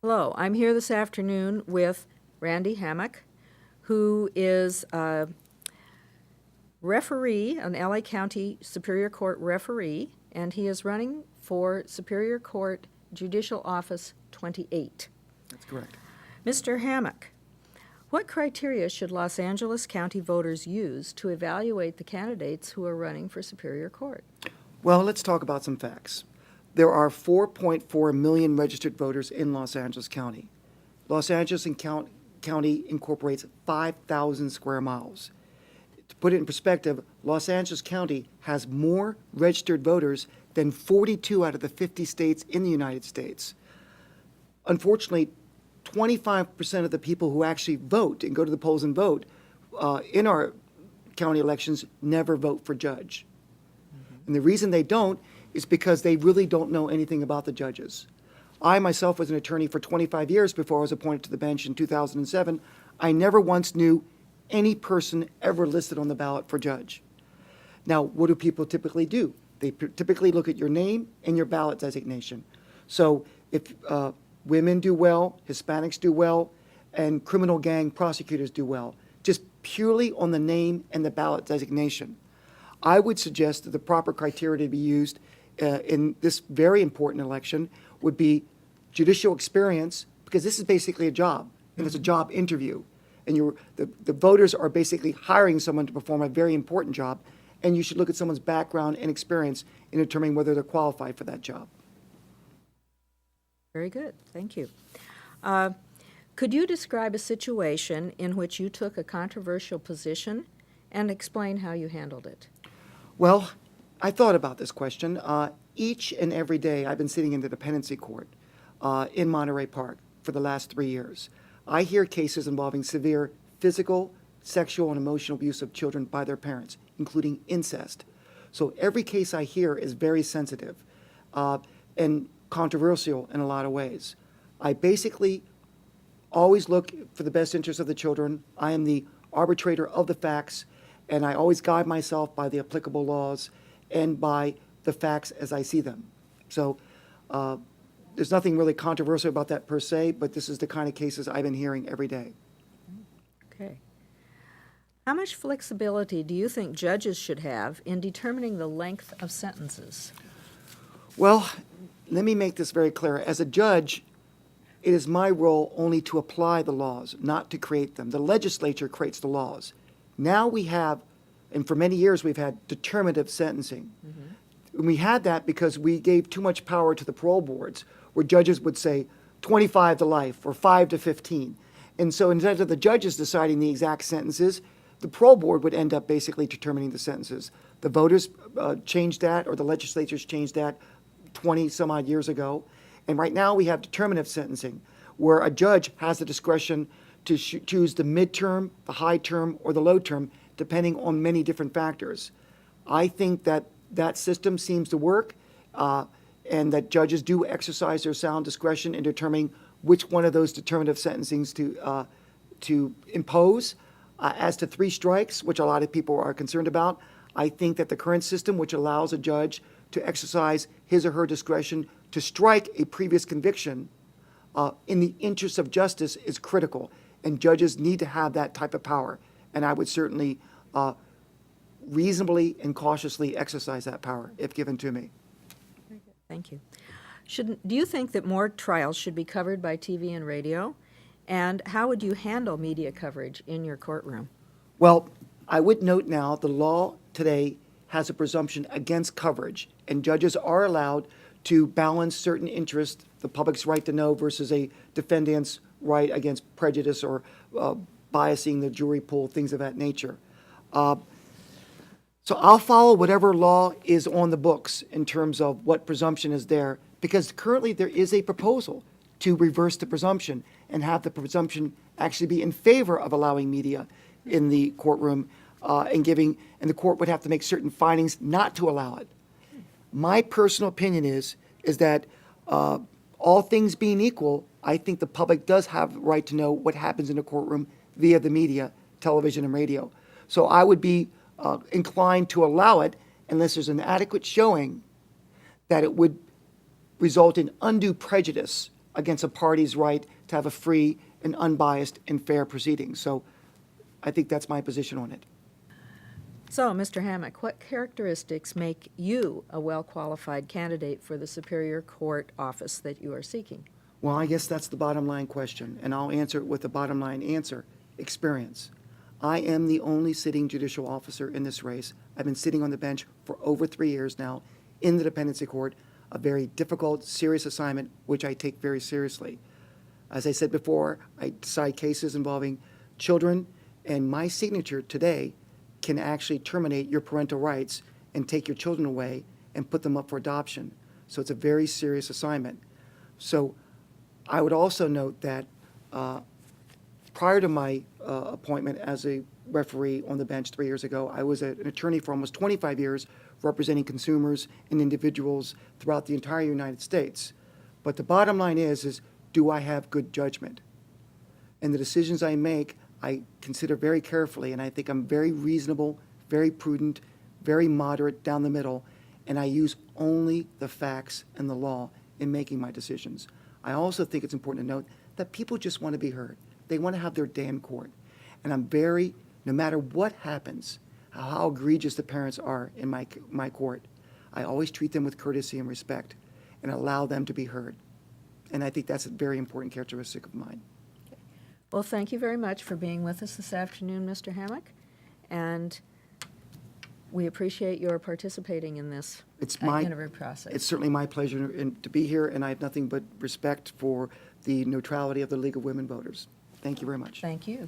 Hello, I'm here this afternoon with Randy Hammock, who is a referee, an LA County Superior Court referee, and he is running for Superior Court Judicial Office 28. That's correct. Mr. Hammock, what criteria should Los Angeles County voters use to evaluate the candidates who are running for Superior Court? Well, let's talk about some facts. There are 4.4 million registered voters in Los Angeles County. Los Angeles County incorporates 5,000 square miles. To put it in perspective, Los Angeles County has more registered voters than 42 out of the 50 states in the United States. Unfortunately, 25% of the people who actually vote and go to the polls and vote in our county elections never vote for judge. And the reason they don't is because they really don't know anything about the judges. I myself was an attorney for 25 years before I was appointed to the bench in 2007. I never once knew any person ever listed on the ballot for judge. Now, what do people typically do? They typically look at your name and your ballot designation. So if women do well, Hispanics do well, and criminal gang prosecutors do well, just purely on the name and the ballot designation. I would suggest that the proper criteria to be used in this very important election would be judicial experience, because this is basically a job, and it's a job interview. And the voters are basically hiring someone to perform a very important job, and you should look at someone's background and experience in determining whether they're qualified for that job. Very good, thank you. Could you describe a situation in which you took a controversial position and explain how you handled it? Well, I thought about this question. Each and every day I've been sitting in the dependency court in Monterey Park for the last 3 years. I hear cases involving severe physical, sexual, and emotional abuse of children by their parents, including incest. So every case I hear is very sensitive and controversial in a lot of ways. I basically always look for the best interest of the children. I am the arbitrator of the facts, and I always guide myself by the applicable laws and by the facts as I see them. So there's nothing really controversial about that per se, but this is the kind of cases I've been hearing every day. Okay. How much flexibility do you think judges should have in determining the length of sentences? Well, let me make this very clear. As a judge, it is my role only to apply the laws, not to create them. The legislature creates the laws. Now we have, and for many years we've had determinative sentencing. And we had that because we gave too much power to the parole boards, where judges would say 25 to life or 5 to 15. And so instead of the judges deciding the exact sentences, the parole board would end up basically determining the sentences. The voters changed that, or the legislatures changed that 20 some odd years ago. And right now we have determinative sentencing, where a judge has the discretion to choose the midterm, the high term, or the low term, depending on many different factors. I think that that system seems to work, and that judges do exercise their sound discretion in determining which one of those determinative sentencings to impose. As to 3 strikes, which a lot of people are concerned about, I think that the current system, which allows a judge to exercise his or her discretion to strike a previous conviction in the interest of justice, is critical. And judges need to have that type of power. And I would certainly reasonably and cautiously exercise that power if given to me. Very good. Thank you. Do you think that more trials should be covered by TV and radio? And how would you handle media coverage in your courtroom? Well, I would note now the law today has a presumption against coverage, and judges are allowed to balance certain interests, the public's right to know versus a defendant's right against prejudice or biasing the jury pool, things of that nature. So I'll follow whatever law is on the books in terms of what presumption is there, because currently there is a proposal to reverse the presumption and have the presumption actually be in favor of allowing media in the courtroom and the court would have to make certain findings not to allow it. My personal opinion is that all things being equal, I think the public does have the right to know what happens in the courtroom via the media, television and radio. So I would be inclined to allow it unless there's an adequate showing that it would result in undue prejudice against a party's right to have a free and unbiased and fair proceeding. So I think that's my position on it. So, Mr. Hammock, what characteristics make you a well-qualified candidate for the Superior Court office that you are seeking? Well, I guess that's the bottom line question, and I'll answer it with the bottom line answer: experience. I am the only sitting judicial officer in this race. I've been sitting on the bench for over 3 years now in the dependency court, a very difficult, serious assignment, which I take very seriously. As I said before, I decide cases involving children, and my signature today can actually terminate your parental rights and take your children away and put them up for adoption. So it's a very serious assignment. So I would also note that prior to my appointment as a referee on the bench 3 years ago, I was an attorney for almost 25 years representing consumers and individuals throughout the entire United States. But the bottom line is do I have good judgment? And the decisions I make, I consider very carefully, and I think I'm very reasonable, very prudent, very moderate down the middle, and I use only the facts and the law in making my decisions. I also think it's important to note that people just want to be heard. They want to have their day in court. And I'm very, no matter what happens, how egregious the parents are in my court, I always treat them with courtesy and respect and allow them to be heard. And I think that's a very important characteristic of mine. Well, thank you very much for being with us this afternoon, Mr. Hammock, and we appreciate your participating in this interview process. It's certainly my pleasure to be here, and I have nothing but respect for the neutrality of the League of Women Voters. Thank you very much. Thank you.